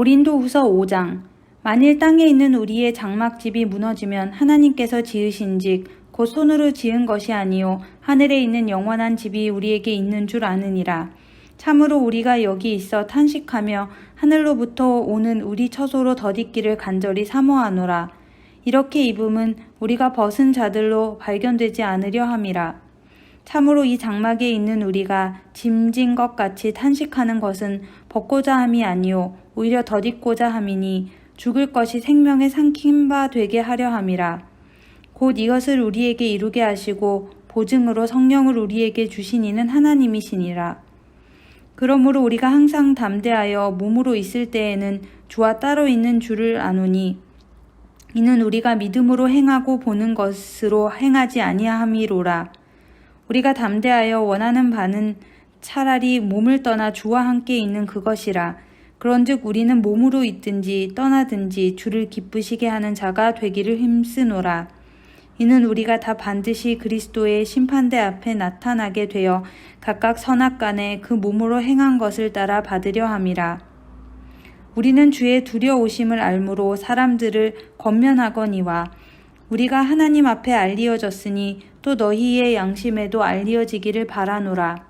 고린도후서 5장. 만일 땅에 있는 우리의 장막집이 무너지면 하나님께서 지으신즉 곧 손으로 지은 것이 아니요 하늘에 있는 영원한 집이 우리에게 있는 줄 아느니라. 참으로 우리가 여기 있어 탄식하며 하늘로부터 오는 우리 처소로 덧입기를 간절히 사모하노라. 이렇게 입음은 우리가 벗은 자들로 발견되지 않으려 함이라. 참으로 이 장막에 있는 우리가 짐진 것 같이 탄식하는 것은 벗고자 함이 아니요 오히려 덧입고자 함이니 죽을 것이 생명에 삼킨 바 되게 하려 함이라. 곧 이것을 우리에게 이루게 하시고 보증으로 성령을 우리에게 주신 이는 하나님이시니라. 그러므로 우리가 항상 담대하여 몸으로 있을 때에는 주와 따로 있는 줄을 아노니 이는 우리가 믿음으로 행하고 보는 것으로 행하지 아니함이로라. 우리가 담대하여 원하는 바는 차라리 몸을 떠나 주와 함께 있는 그것이라. 그런즉 우리는 몸으로 있든지 떠나든지 주를 기쁘시게 하는 자가 되기를 힘쓰노라. 이는 우리가 다 반드시 그리스도의 심판대 앞에 나타나게 되어 각각 선악간에 그 몸으로 행한 것을 따라 받으려 함이라. 우리는 주의 두려우심을 알므로 사람들을 권면하거니와 우리가 하나님 앞에 알리어졌으니 또 너희의 양심에도 알리어지기를 바라노라.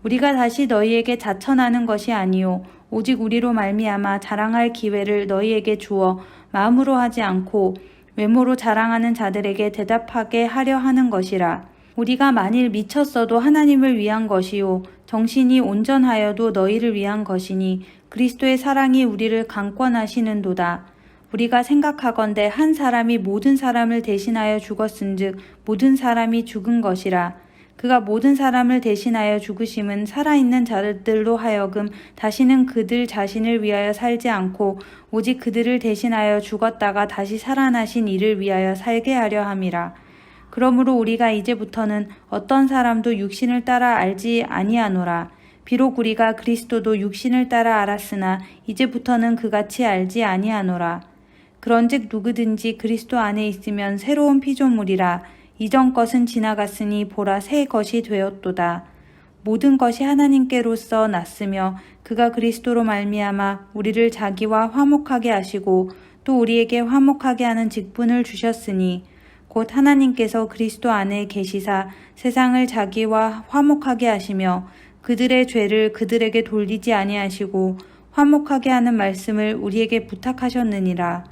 우리가 다시 너희에게 자천하는 것이 아니요 오직 우리로 말미암아 자랑할 기회를 너희에게 주어 마음으로 하지 않고 외모로 자랑하는 자들에게 대답하게 하려 하는 것이라. 우리가 만일 미쳤어도 하나님을 위한 것이요 정신이 온전하여도 너희를 위한 것이니 그리스도의 사랑이 우리를 강권하시는도다. 우리가 생각하건대 한 사람이 모든 사람을 대신하여 죽었은즉 모든 사람이 죽은 것이라. 그가 모든 사람을 대신하여 죽으심은 살아있는 자들로 하여금 다시는 그들 자신을 위하여 살지 않고 오직 그들을 대신하여 죽었다가 다시 살아나신 이를 위하여 살게 하려 함이라. 그러므로 우리가 이제부터는 어떤 사람도 육신을 따라 알지 아니하노라. 비록 우리가 그리스도도 육신을 따라 알았으나 이제부터는 그같이 알지 아니하노라. 그런즉 누구든지 그리스도 안에 있으면 새로운 피조물이라. 이전 것은 지나갔으니 보라 새 것이 되었도다. 모든 것이 하나님께로서 났으며 그가 그리스도로 말미암아 우리를 자기와 화목하게 하시고 또 우리에게 화목하게 하는 직분을 주셨으니 곧 하나님께서 그리스도 안에 계시사 세상을 자기와 화목하게 하시며 그들의 죄를 그들에게 돌리지 아니하시고 화목하게 하는 말씀을 우리에게 부탁하셨느니라.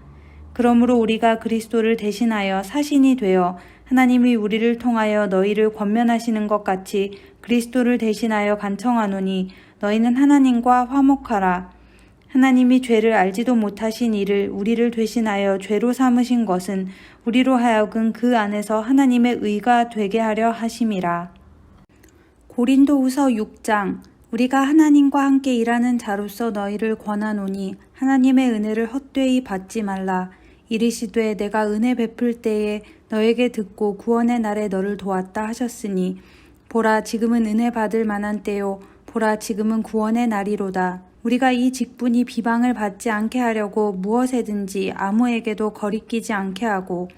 그러므로 우리가 그리스도를 대신하여 사신이 되어 하나님이 우리를 통하여 너희를 권면하시는 것 같이 그리스도를 대신하여 간청하노니 너희는 하나님과 화목하라. 하나님이 죄를 알지도 못하신 이를 우리를 대신하여 죄로 삼으신 것은 우리로 하여금 그 안에서 하나님의 의가 되게 하려 하심이라. 고린도후서 6장. 우리가 하나님과 함께 일하는 자로서 너희를 권하노니 하나님의 은혜를 헛되이 받지 말라. 이르시되 내가 은혜 베풀 때에 너에게 듣고 구원의 날에 너를 도왔다 하셨으니 보라 지금은 은혜 받을 만한 때요 보라 지금은 구원의 날이로다. 우리가 이 직분이 비방을 받지 않게 하려고 무엇에든지 아무에게도 거리끼지 않게 하고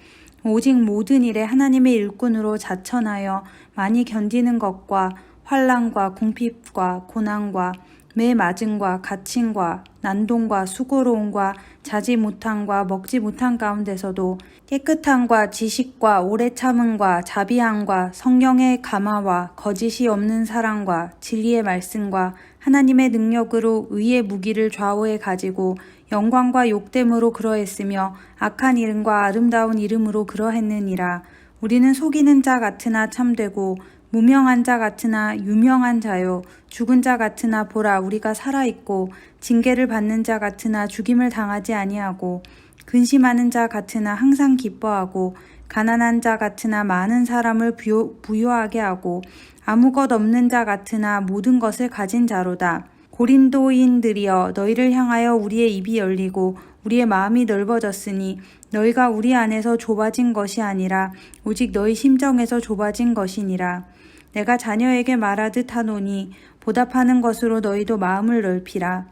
오직 모든 일에 하나님의 일꾼으로 자천하여 많이 견디는 것과 환난과 궁핍과 고난과 매 맞음과 갇힘과 난동과 수고로움과 자지 못함과 먹지 못한 가운데서도 깨끗함과 지식과 오래 참음과 자비함과 성령의 감화와 거짓이 없는 사랑과 진리의 말씀과 하나님의 능력으로 의의 무기를 좌우에 가지고 영광과 욕됨으로 그러했으며 악한 이름과 아름다운 이름으로 그러했느니라. 우리는 속이는 자 같으나 참되고 무명한 자 같으나 유명한 자요 죽은 자 같으나 보라 우리가 살아있고 징계를 받는 자 같으나 죽임을 당하지 아니하고 근심하는 자 같으나 항상 기뻐하고 가난한 자 같으나 많은 사람을 부유하게 하고 아무것 없는 자 같으나 모든 것을 가진 자로다. 고린도인들이여 너희를 향하여 우리의 입이 열리고 우리의 마음이 넓어졌으니 너희가 우리 안에서 좁아진 것이 아니라 오직 너희 심정에서 좁아진 것이니라. 내가 자녀에게 말하듯 하노니 보답하는 것으로 너희도 마음을 넓히라.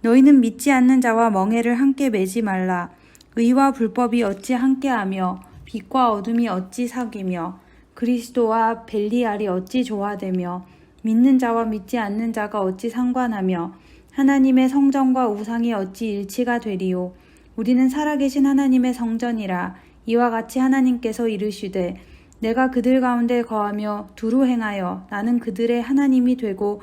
너희는 믿지 않는 자와 멍에를 함께 매지 말라. 의와 불법이 어찌 함께하며 빛과 어둠이 어찌 사귀며 그리스도와 벨리알이 어찌 조화되며 믿는 자와 믿지 않는 자가 어찌 상관하며 하나님의 성전과 우상이 어찌 일치가 되리요. 우리는 살아계신 하나님의 성전이라. 이와 같이 하나님께서 이르시되 내가 그들 가운데 거하며 두루 행하여 나는 그들의 하나님이 되고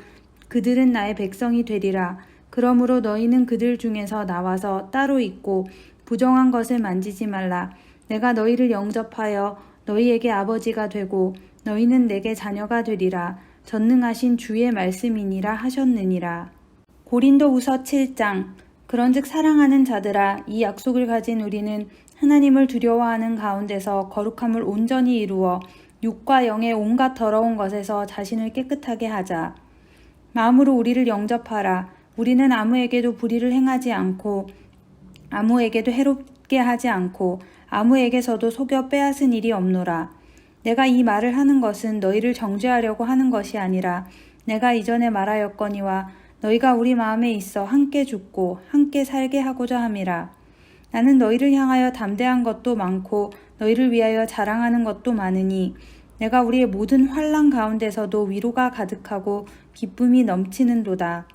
그들은 나의 백성이 되리라. 그러므로 너희는 그들 중에서 나와서 따로 있고 부정한 것을 만지지 말라. 내가 너희를 영접하여 너희에게 아버지가 되고 너희는 내게 자녀가 되리라. 전능하신 주의 말씀이니라 하셨느니라. 고린도후서 7장. 그런즉 사랑하는 자들아, 이 약속을 가진 우리는 하나님을 두려워하는 가운데서 거룩함을 온전히 이루어 육과 영의 온갖 더러운 것에서 자신을 깨끗하게 하자. 마음으로 우리를 영접하라. 우리는 아무에게도 불의를 행하지 않고 아무에게도 해롭게 하지 않고 아무에게서도 속여 빼앗은 일이 없노라. 내가 이 말을 하는 것은 너희를 정죄하려고 하는 것이 아니라 내가 이전에 말하였거니와 너희가 우리 마음에 있어 함께 죽고 함께 살게 하고자 함이라. 나는 너희를 향하여 담대한 것도 많고 너희를 위하여 자랑하는 것도 많으니 내가 우리의 모든 환난 가운데서도 위로가 가득하고 기쁨이 넘치는도다.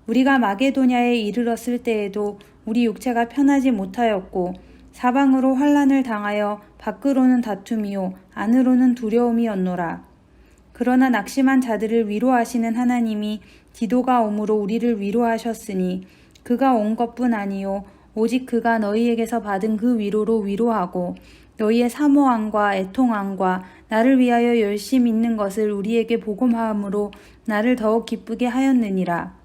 우리가 마게도냐에 이르렀을 때에도 우리 육체가 편하지 못하였고 사방으로 환난을 당하여 밖으로는 다툼이요 안으로는 두려움이었노라. 그러나 낙심한 자들을 위로하시는 하나님이 디도가 오므로 우리를 위로하셨으니 그가 온 것뿐 아니요 오직 그가 너희에게서 받은 그 위로로 위로하고 너희의 사모함과 애통함과 나를 위하여 열심 있는 것을 우리에게 복음하므로 나를 더욱 기쁘게 하였느니라.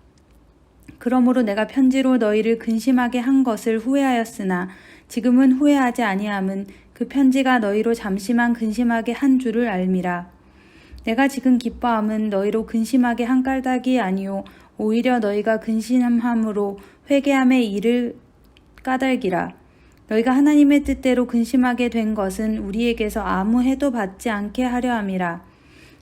그러므로 내가 편지로 너희를 근심하게 한 것을 후회하였으나 지금은 후회하지 아니함은 그 편지가 너희로 잠시만 근심하게 한 줄을 알미라. 내가 지금 기뻐함은 너희로 근심하게 한 까닭이 아니요 오히려 너희가 근심함으로 회개함의 일을 까닭이라. 너희가 하나님의 뜻대로 근심하게 된 것은 우리에게서 아무 해도 받지 않게 하려 함이라.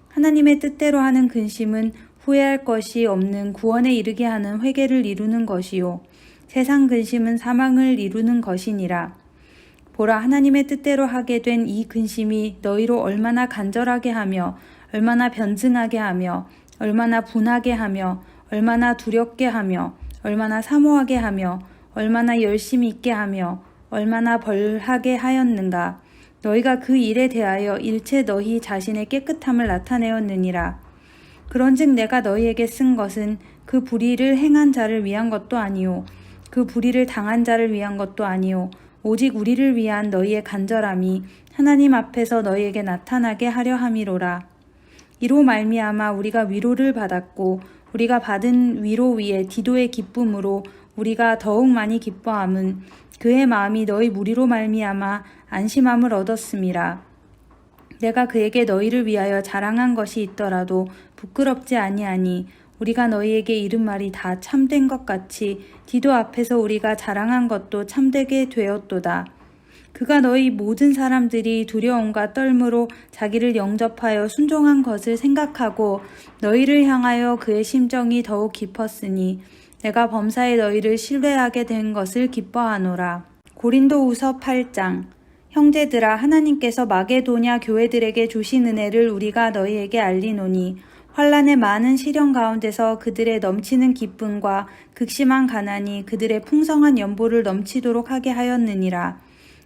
하나님의 뜻대로 하는 근심은 후회할 것이 없는 구원에 이르게 하는 회개를 이루는 것이요 세상 근심은 사망을 이루는 것이니라. 보라, 하나님의 뜻대로 하게 된 이 근심이 너희로 얼마나 간절하게 하며 얼마나 변증하게 하며 얼마나 분하게 하며 얼마나 두렵게 하며 얼마나 사모하게 하며 얼마나 열심히 있게 하며 얼마나 벌하게 하였는가. 너희가 그 일에 대하여 일체 너희 자신의 깨끗함을 나타내었느니라. 그런즉 내가 너희에게 쓴 것은 그 불의를 행한 자를 위한 것도 아니요 그 불의를 당한 자를 위한 것도 아니요 오직 우리를 위한 너희의 간절함이 하나님 앞에서 너희에게 나타나게 하려 함이로라. 이로 말미암아 우리가 위로를 받았고 우리가 받은 위로 위에 디도의 기쁨으로 우리가 더욱 많이 기뻐함은 그의 마음이 너희 무리로 말미암아 안심함을 얻었음이라. 내가 그에게 너희를 위하여 자랑한 것이 있더라도 부끄럽지 아니하니 우리가 너희에게 이른 말이 다 참된 것 같이 디도 앞에서 우리가 자랑한 것도 참되게 되었도다. 그가 너희 모든 사람들이 두려움과 떨므로 자기를 영접하여 순종한 것을 생각하고 너희를 향하여 그의 심정이 더욱 깊었으니 내가 범사에 너희를 신뢰하게 된 것을 기뻐하노라. 고린도후서 8장. 형제들아, 하나님께서 마게도냐 교회들에게 주신 은혜를 우리가 너희에게 알리노니 환난의 많은 시련 가운데서 그들의 넘치는 기쁨과 극심한 가난이 그들의 풍성한 연보를 넘치도록 하게 하였느니라.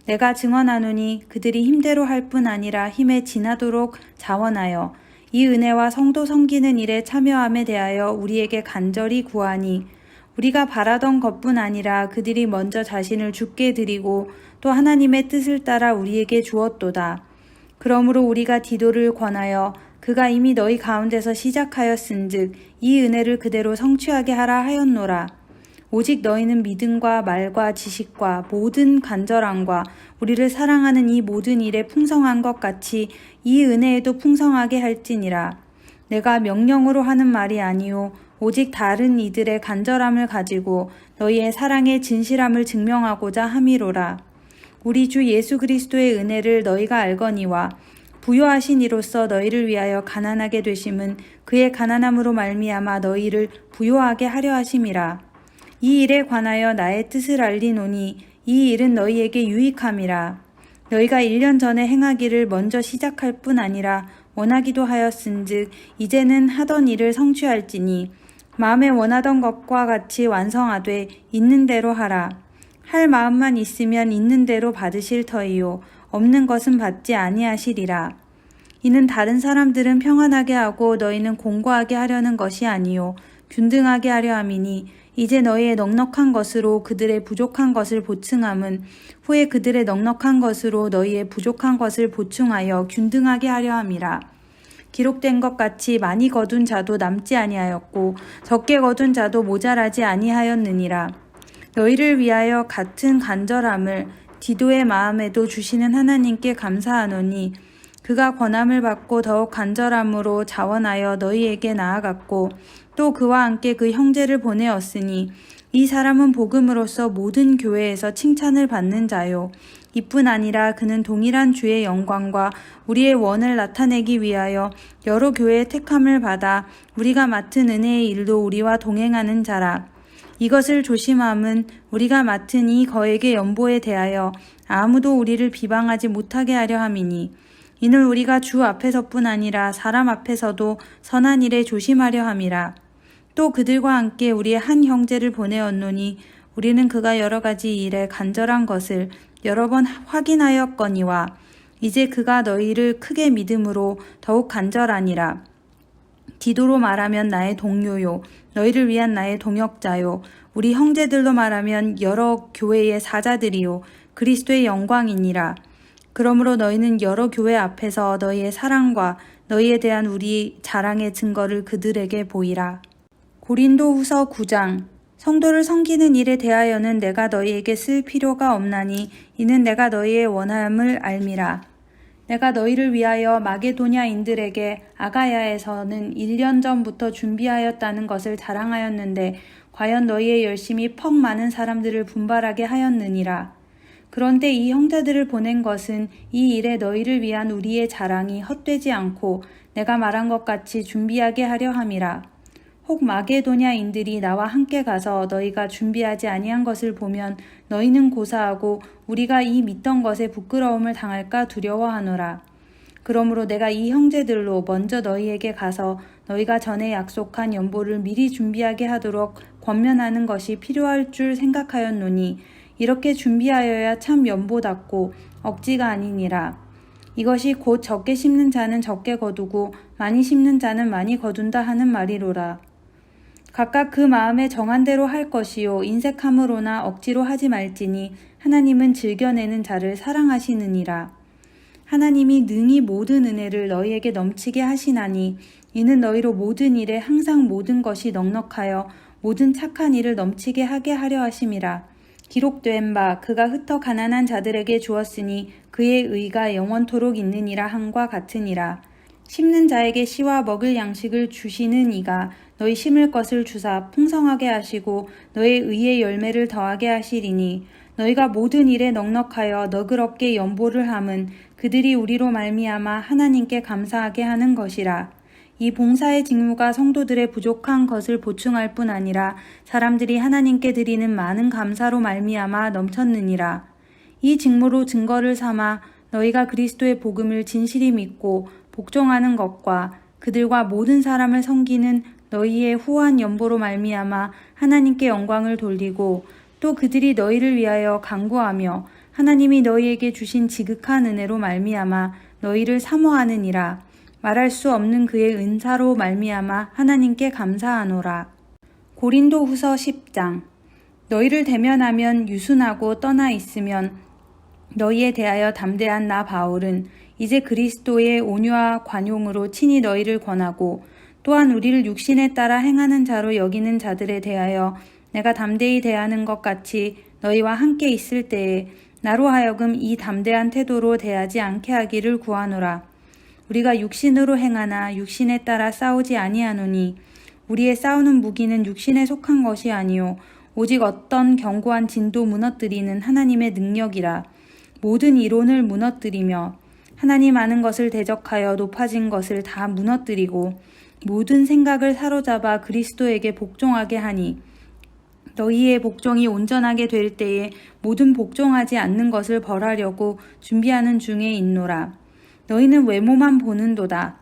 내가 증언하노니 그들이 힘대로 할 뿐 아니라 힘에 지나도록 자원하여 이 은혜와 성도 섬기는 일에 참여함에 대하여 우리에게 간절히 구하니 우리가 바라던 것뿐 아니라 그들이 먼저 자신을 주께 드리고 또 하나님의 뜻을 따라 우리에게 주었도다. 그러므로 우리가 디도를 권하여 그가 이미 너희 가운데서 시작하였은즉 이 은혜를 그대로 성취하게 하라 하였노라. 오직 너희는 믿음과 말과 지식과 모든 간절함과 우리를 사랑하는 이 모든 일에 풍성한 것 같이 이 은혜에도 풍성하게 할지니라. 내가 명령으로 하는 말이 아니요 오직 다른 이들의 간절함을 가지고 너희의 사랑의 진실함을 증명하고자 함이로라. 우리 주 예수 그리스도의 은혜를 너희가 알거니와 부요하신 이로써 너희를 위하여 가난하게 되심은 그의 가난함으로 말미암아 너희를 부요하게 하려 하심이라. 이 일에 관하여 나의 뜻을 알리노니 이 일은 너희에게 유익함이라. 너희가 1년 전에 행하기를 먼저 시작할 뿐 아니라 원하기도 하였은즉 이제는 하던 일을 성취할지니 마음에 원하던 것과 같이 완성하되 있는 대로 하라. 할 마음만 있으면 있는 대로 받으실 터이요 없는 것은 받지 아니하시리라. 이는 다른 사람들은 평안하게 하고 너희는 공고하게 하려는 것이 아니요 균등하게 하려 함이니 이제 너희의 넉넉한 것으로 그들의 부족한 것을 보충함은 후에 그들의 넉넉한 것으로 너희의 부족한 것을 보충하여 균등하게 하려 함이라. 기록된 것 같이 많이 거둔 자도 남지 아니하였고 적게 거둔 자도 모자라지 아니하였느니라. 너희를 위하여 같은 간절함을 디도의 마음에도 주시는 하나님께 감사하노니 그가 권함을 받고 더욱 간절함으로 자원하여 너희에게 나아갔고 또 그와 함께 그 형제를 보내었으니 이 사람은 복음으로써 모든 교회에서 칭찬을 받는 자요 이뿐 아니라 그는 동일한 주의 영광과 우리의 원을 나타내기 위하여 여러 교회의 택함을 받아 우리가 맡은 은혜의 일도 우리와 동행하는 자라. 이것을 조심함은 우리가 맡은 이 거액의 연보에 대하여 아무도 우리를 비방하지 못하게 하려 함이니 이는 우리가 주 앞에서뿐 아니라 사람 앞에서도 선한 일에 조심하려 함이라. 또 그들과 함께 우리의 한 형제를 보내었노니 우리는 그가 여러 가지 일에 간절한 것을 여러 번 확인하였거니와 이제 그가 너희를 크게 믿음으로 더욱 간절하니라. 디도로 말하면 나의 동료요 너희를 위한 나의 동역자요 우리 형제들로 말하면 여러 교회의 사자들이요 그리스도의 영광이니라. 그러므로 너희는 여러 교회 앞에서 너희의 사랑과 너희에 대한 우리 자랑의 증거를 그들에게 보이라. 고린도후서 9장. 성도를 섬기는 일에 대하여는 내가 너희에게 쓸 필요가 없나니 이는 내가 너희의 원함을 알미라. 내가 너희를 위하여 마게도냐인들에게 아가야에서는 1년 전부터 준비하였다는 것을 자랑하였는데 과연 너희의 열심이 퍽 많은 사람들을 분발하게 하였느니라. 그런데 이 형제들을 보낸 것은 이 일에 너희를 위한 우리의 자랑이 헛되지 않고 내가 말한 것 같이 준비하게 하려 함이라. 혹 마게도냐인들이 나와 함께 가서 너희가 준비하지 아니한 것을 보면 너희는 고사하고 우리가 이 믿던 것에 부끄러움을 당할까 두려워하노라. 그러므로 내가 이 형제들로 먼저 너희에게 가서 너희가 전에 약속한 연보를 미리 준비하게 하도록 권면하는 것이 필요할 줄 생각하였노니 이렇게 준비하여야 참 연보답고 억지가 아니니라. 이것이 곧 적게 심는 자는 적게 거두고 많이 심는 자는 많이 거둔다 하는 말이로라. 각각 그 마음에 정한 대로 할 것이요 인색함으로나 억지로 하지 말지니 하나님은 즐겨내는 자를 사랑하시느니라. 하나님이 능히 모든 은혜를 너희에게 넘치게 하시나니 이는 너희로 모든 일에 항상 모든 것이 넉넉하여 모든 착한 일을 넘치게 하게 하려 하심이라. 기록된 바 그가 흩어 가난한 자들에게 주었으니 그의 의가 영원토록 있느니라 함과 같으니라. 심는 자에게 씨와 먹을 양식을 주시는 이가 너희 심을 것을 주사 풍성하게 하시고 너의 의의 열매를 더하게 하시리니 너희가 모든 일에 넉넉하여 너그럽게 연보를 함은 그들이 우리로 말미암아 하나님께 감사하게 하는 것이라. 이 봉사의 직무가 성도들의 부족한 것을 보충할 뿐 아니라 사람들이 하나님께 드리는 많은 감사로 말미암아 넘쳤느니라. 이 직무로 증거를 삼아 너희가 그리스도의 복음을 진실히 믿고 복종하는 것과 그들과 모든 사람을 섬기는 너희의 후한 연보로 말미암아 하나님께 영광을 돌리고 또 그들이 너희를 위하여 간구하며 하나님이 너희에게 주신 지극한 은혜로 말미암아 너희를 사모하느니라. 말할 수 없는 그의 은사로 말미암아 하나님께 감사하노라. 고린도후서 10장. 너희를 대면하면 유순하고 떠나 있으면 너희에 대하여 담대한 나 바울은 이제 그리스도의 온유와 관용으로 친히 너희를 권하고 또한 우리를 육신에 따라 행하는 자로 여기는 자들에 대하여 내가 담대히 대하는 것 같이 너희와 함께 있을 때에 나로 하여금 이 담대한 태도로 대하지 않게 하기를 구하노라. 우리가 육신으로 행하나 육신에 따라 싸우지 아니하노니 우리의 싸우는 무기는 육신에 속한 것이 아니요 오직 어떤 견고한 진도 무너뜨리는 하나님의 능력이라. 모든 이론을 무너뜨리며 하나님 아는 것을 대적하여 높아진 것을 다 무너뜨리고 모든 생각을 사로잡아 그리스도에게 복종하게 하니 너희의 복종이 온전하게 될 때에 모든 복종하지 않는 것을 벌하려고 준비하는 중에 있노라. 너희는 외모만 보는도다.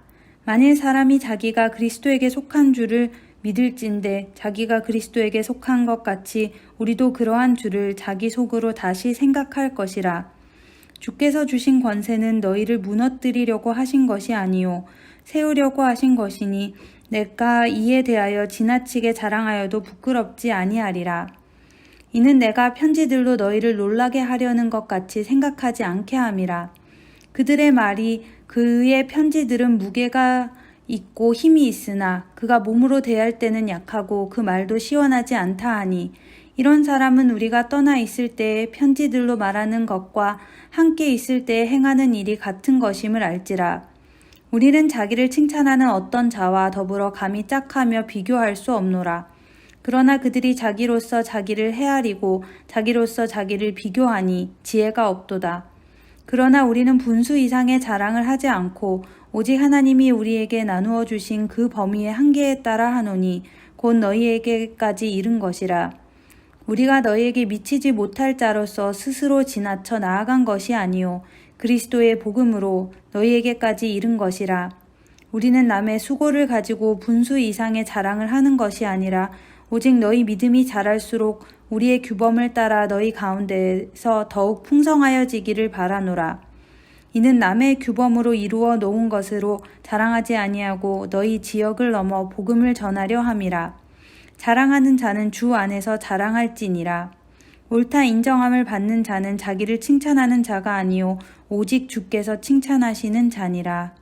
만일 사람이 자기가 그리스도에게 속한 줄을 믿을진대 자기가 그리스도에게 속한 것 같이 우리도 그러한 줄을 자기 속으로 다시 생각할 것이라. 주께서 주신 권세는 너희를 무너뜨리려고 하신 것이 아니요 세우려고 하신 것이니 내가 이에 대하여 지나치게 자랑하여도 부끄럽지 아니하리라. 이는 내가 편지들로 너희를 놀라게 하려는 것 같이 생각하지 않게 함이라. 그들의 말이 그의 편지들은 무게가 있고 힘이 있으나 그가 몸으로 대할 때는 약하고 그 말도 시원하지 않다 하니 이런 사람은 우리가 떠나 있을 때의 편지들로 말하는 것과 함께 있을 때에 행하는 일이 같은 것임을 알지라. 우리는 자기를 칭찬하는 어떤 자와 더불어 감히 짝하며 비교할 수 없노라. 그러나 그들이 자기로서 자기를 헤아리고 자기로서 자기를 비교하니 지혜가 없도다. 그러나 우리는 분수 이상의 자랑을 하지 않고 오직 하나님이 우리에게 나누어 주신 그 범위의 한계에 따라 하노니 곧 너희에게까지 이른 것이라. 우리가 너희에게 미치지 못할 자로서 스스로 지나쳐 나아간 것이 아니요 그리스도의 복음으로 너희에게까지 이른 것이라. 우리는 남의 수고를 가지고 분수 이상의 자랑을 하는 것이 아니라 오직 너희 믿음이 자랄수록 우리의 규범을 따라 너희 가운데에서 더욱 풍성하여지기를 바라노라. 이는 남의 규범으로 이루어 놓은 것으로 자랑하지 아니하고 너희 지역을 넘어 복음을 전하려 함이라. 자랑하는 자는 주 안에서 자랑할지니라. 옳다 인정함을 받는 자는 자기를 칭찬하는 자가 아니요 오직 주께서 칭찬하시는 자니라.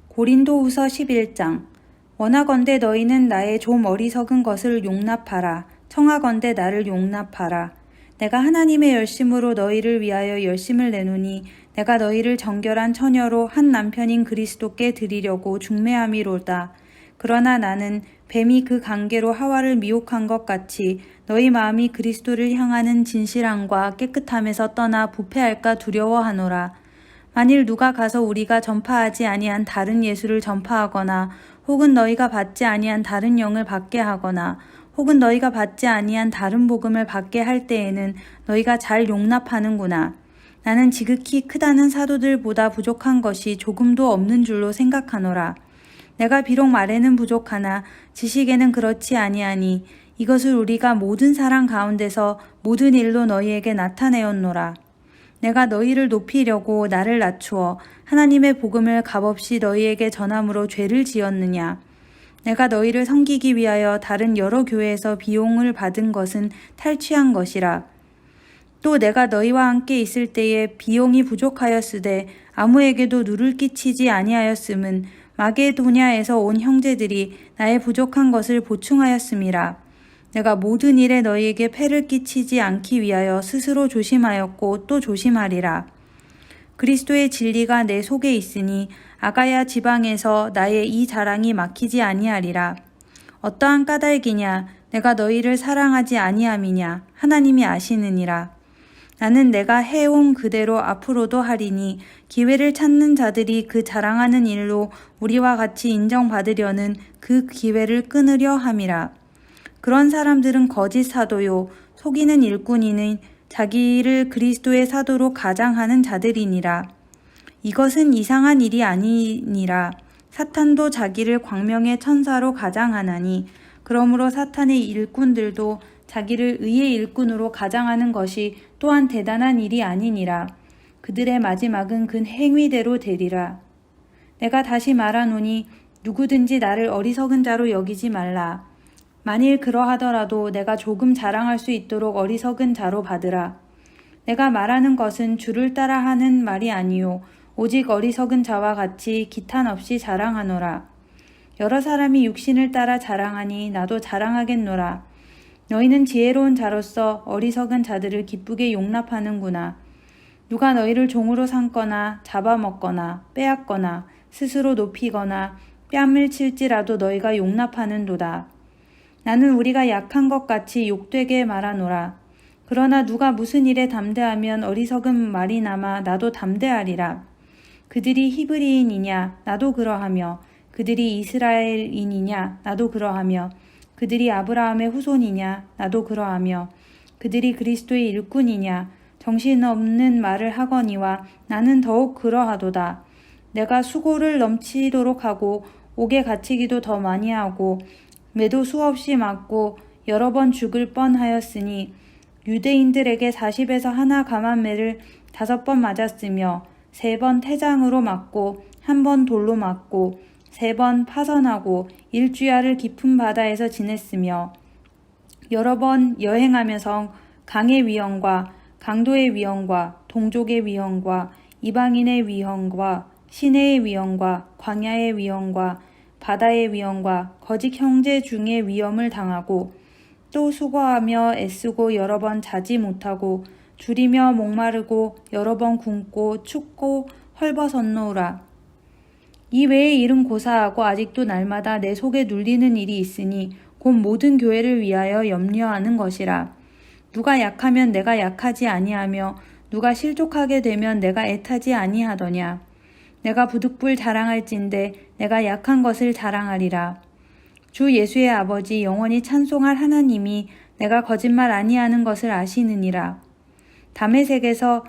고린도후서 11장. 원하건대 너희는 나의 좀 어리석은 것을 용납하라. 청하건대 나를 용납하라. 내가 하나님의 열심으로 너희를 위하여 열심을 내노니 내가 너희를 정결한 처녀로 한 남편인 그리스도께 드리려고 중매함이로다. 그러나 나는 뱀이 그 관계로 하와를 미혹한 것 같이 너희 마음이 그리스도를 향하는 진실함과 깨끗함에서 떠나 부패할까 두려워하노라. 만일 누가 가서 우리가 전파하지 아니한 다른 예수를 전파하거나 혹은 너희가 받지 아니한 다른 영을 받게 하거나 혹은 너희가 받지 아니한 다른 복음을 받게 할 때에는 너희가 잘 용납하는구나. 나는 지극히 크다는 사도들보다 부족한 것이 조금도 없는 줄로 생각하노라. 내가 비록 말에는 부족하나 지식에는 그렇지 아니하니 이것을 우리가 모든 사람 가운데서 모든 일로 너희에게 나타내었노라. 내가 너희를 높이려고 나를 낮추어 하나님의 복음을 값없이 너희에게 전함으로 죄를 지었느냐. 내가 너희를 섬기기 위하여 다른 여러 교회에서 비용을 받은 것은 탈취한 것이라. 또 내가 너희와 함께 있을 때에 비용이 부족하였으되 아무에게도 누를 끼치지 아니하였음은 마게도냐에서 온 형제들이 나의 부족한 것을 보충하였음이라. 내가 모든 일에 너희에게 폐를 끼치지 않기 위하여 스스로 조심하였고 또 조심하리라. 그리스도의 진리가 내 속에 있으니 아가야 지방에서 나의 이 자랑이 막히지 아니하리라. 어떠한 까닭이냐 내가 너희를 사랑하지 아니함이냐 하나님이 아시느니라. 나는 내가 해온 그대로 앞으로도 하리니 기회를 찾는 자들이 그 자랑하는 일로 우리와 같이 인정받으려는 그 기회를 끊으려 함이라. 그런 사람들은 거짓 사도요 속이는 일꾼이는 자기를 그리스도의 사도로 가장하는 자들이니라. 이것은 이상한 일이 아니니라. 사탄도 자기를 광명의 천사로 가장하나니 그러므로 사탄의 일꾼들도 자기를 의의 일꾼으로 가장하는 것이 또한 대단한 일이 아니니라. 그들의 마지막은 그 행위대로 되리라. 내가 다시 말하노니 누구든지 나를 어리석은 자로 여기지 말라. 만일 그러하더라도 내가 조금 자랑할 수 있도록 어리석은 자로 받으라. 내가 말하는 것은 주를 따라 하는 말이 아니요 오직 어리석은 자와 같이 기탄 없이 자랑하노라. 여러 사람이 육신을 따라 자랑하니 나도 자랑하겠노라. 너희는 지혜로운 자로서 어리석은 자들을 기쁘게 용납하는구나. 누가 너희를 종으로 삼거나 잡아먹거나 빼앗거나 스스로 높이거나 뺨을 칠지라도 너희가 용납하는도다. 나는 우리가 약한 것 같이 욕되게 말하노라. 그러나 누가 무슨 일에 담대하면 어리석은 말이나마 나도 담대하리라. 그들이 히브리인이냐 나도 그러하며 그들이 이스라엘인이냐 나도 그러하며 그들이 아브라함의 후손이냐 나도 그러하며 그들이 그리스도의 일꾼이냐 정신없는 말을 하거니와 나는 더욱 그러하도다. 내가 수고를 넘치도록 하고 옥에 갇히기도 더 많이 하고 매도 수없이 맞고 여러 번 죽을 뻔하였으니 유대인들에게 40에서 하나 감한 매를 5번 맞았으며 3번 태장으로 맞고 1번 돌로 맞고 3번 파선하고 일주야를 깊은 바다에서 지냈으며 여러 번 여행하면서 강의 위험과 강도의 위험과 동족의 위험과 이방인의 위험과 시내의 위험과 광야의 위험과 바다의 위험과 거짓 형제 중의 위험을 당하고 또 수고하며 애쓰고 여러 번 자지 못하고 줄이며 목마르고 여러 번 굶고 춥고 헐벗었노라. 이 외의 일은 고사하고 아직도 날마다 내 속에 눌리는 일이 있으니 곧 모든 교회를 위하여 염려하는 것이라. 누가 약하면 내가 약하지 아니하며 누가 실족하게 되면 내가 애타지 아니하더냐. 내가 부득불 자랑할진대 내가 약한 것을 자랑하리라. 주 예수의 아버지 영원히 찬송할 하나님이 내가 거짓말 아니하는 것을 아시느니라. 다메섹에서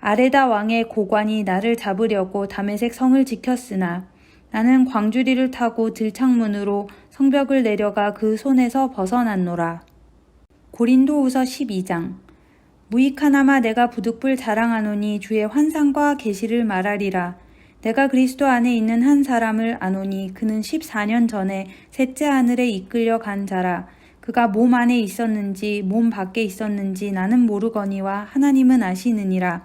아레다 왕의 고관이 나를 잡으려고 다메섹 성을 지켰으나 나는 광주리를 타고 들창문으로 성벽을 내려가 그 손에서 벗어났노라. 고린도후서 12장. 무익하나마 내가 부득불 자랑하노니 주의 환상과 계시를 말하리라. 내가 그리스도 안에 있는 한 사람을 아노니 그는 14년 전에 셋째 하늘에 이끌려 간 자라. 그가 몸 안에 있었는지 몸 밖에 있었는지 나는 모르거니와 하나님은 아시느니라.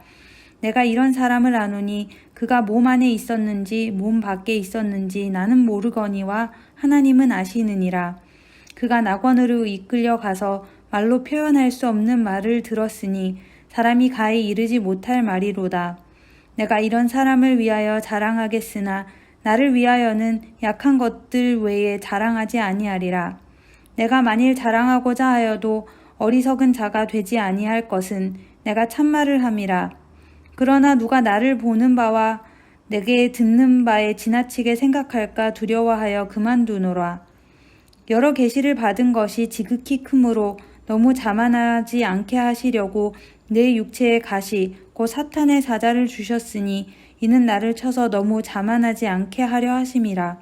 내가 이런 사람을 아노니 그가 몸 안에 있었는지 몸 밖에 있었는지 나는 모르거니와 하나님은 아시느니라. 그가 낙원으로 이끌려 가서 말로 표현할 수 없는 말을 들었으니 사람이 가히 이르지 못할 말이로다. 내가 이런 사람을 위하여 자랑하겠으나 나를 위하여는 약한 것들 외에 자랑하지 아니하리라. 내가 만일 자랑하고자 하여도 어리석은 자가 되지 아니할 것은 내가 참말을 함이라. 그러나 누가 나를 보는 바와 내게 듣는 바에 지나치게 생각할까 두려워하여 그만두노라. 여러 계시를 받은 것이 지극히 크므로 너무 자만하지 않게 하시려고 내 육체의 가시 곧 사탄의 사자를 주셨으니 이는 나를 쳐서 너무 자만하지 않게 하려 하심이라.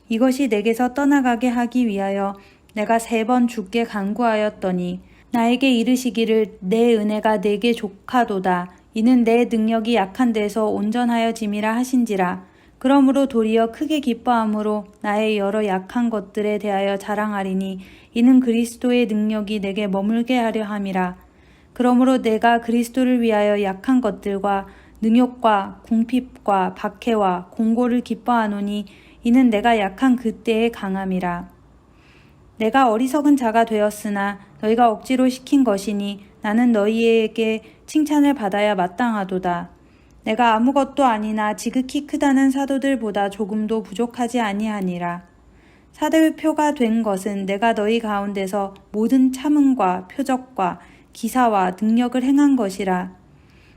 이것이 내게서 떠나가게 하기 위하여 내가 3번 주께 간구하였더니 나에게 이르시기를 내 은혜가 내게 족하도다. 이는 내 능력이 약한 데서 온전하여짐이라 하신지라. 그러므로 도리어 크게 기뻐함으로 나의 여러 약한 것들에 대하여 자랑하리니 이는 그리스도의 능력이 내게 머물게 하려 함이라. 그러므로 내가 그리스도를 위하여 약한 것들과 능욕과 궁핍과 박해와 공고를 기뻐하노니 이는 내가 약한 그때의 강함이라. 내가 어리석은 자가 되었으나 너희가 억지로 시킨 것이니 나는 너희에게 칭찬을 받아야 마땅하도다. 내가 아무것도 아니나 지극히 크다는 사도들보다 조금도 부족하지 아니하니라. 사도표가 된 것은 내가 너희 가운데서 모든 참음과 표적과 기사와 능력을 행한 것이라.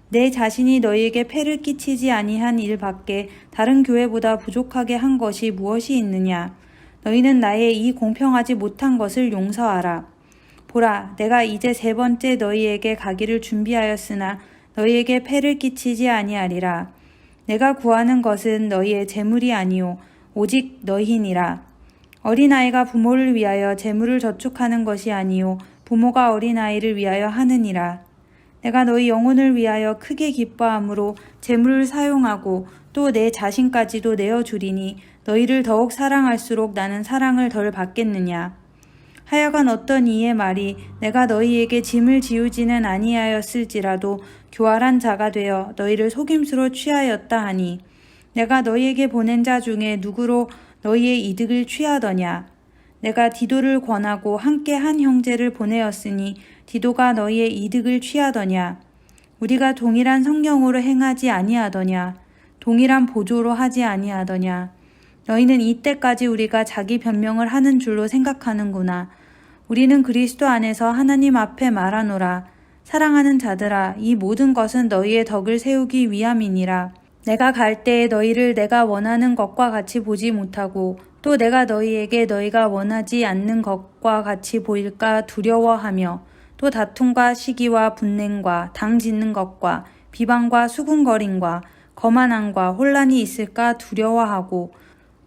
내 자신이 너희에게 폐를 끼치지 아니한 일 밖에 다른 교회보다 부족하게 한 것이 무엇이 있느냐. 너희는 나의 이 공평하지 못한 것을 용서하라. 보라, 내가 이제 3번째 너희에게 가기를 준비하였으나 너희에게 폐를 끼치지 아니하리라. 내가 구하는 것은 너희의 재물이 아니오 오직 너희니라. 어린아이가 부모를 위하여 재물을 저축하는 것이 아니오 부모가 어린아이를 위하여 하느니라. 내가 너희 영혼을 위하여 크게 기뻐함으로 재물을 사용하고 또 내 자신까지도 내어주리니 너희를 더욱 사랑할수록 나는 사랑을 덜 받겠느냐. 하여간 어떤 이의 말이 내가 너희에게 짐을 지우지는 아니하였을지라도 교활한 자가 되어 너희를 속임수로 취하였다 하니 내가 너희에게 보낸 자 중에 누구로 너희의 이득을 취하더냐. 내가 디도를 권하고 함께 한 형제를 보내었으니 디도가 너희의 이득을 취하더냐. 우리가 동일한 성령으로 행하지 아니하더냐. 동일한 보조로 하지 아니하더냐. 너희는 이때까지 우리가 자기 변명을 하는 줄로 생각하는구나. 우리는 그리스도 안에서 하나님 앞에 말하노라. 사랑하는 자들아, 이 모든 것은 너희의 덕을 세우기 위함이니라. 내가 갈 때에 너희를 내가 원하는 것과 같이 보지 못하고 또 내가 너희에게 너희가 원하지 않는 것과 같이 보일까 두려워하며 또 다툼과 시기와 분냉과 당 짓는 것과 비방과 수군거림과 거만함과 혼란이 있을까 두려워하고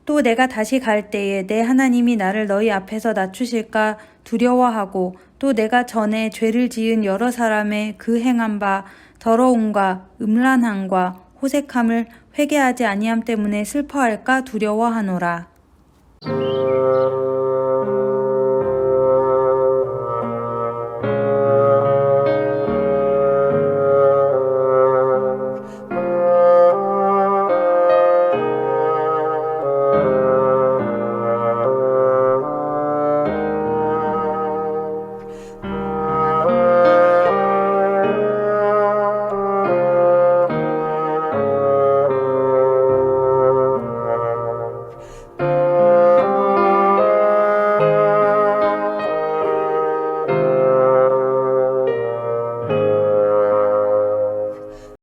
또 내가 다시 갈 때에 내 하나님이 나를 너희 앞에서 낮추실까 두려워하고 또 내가 전에 죄를 지은 여러 사람의 그 행한 바 더러움과 음란함과 호색함을 회개하지 아니함 때문에 슬퍼할까 두려워하노라.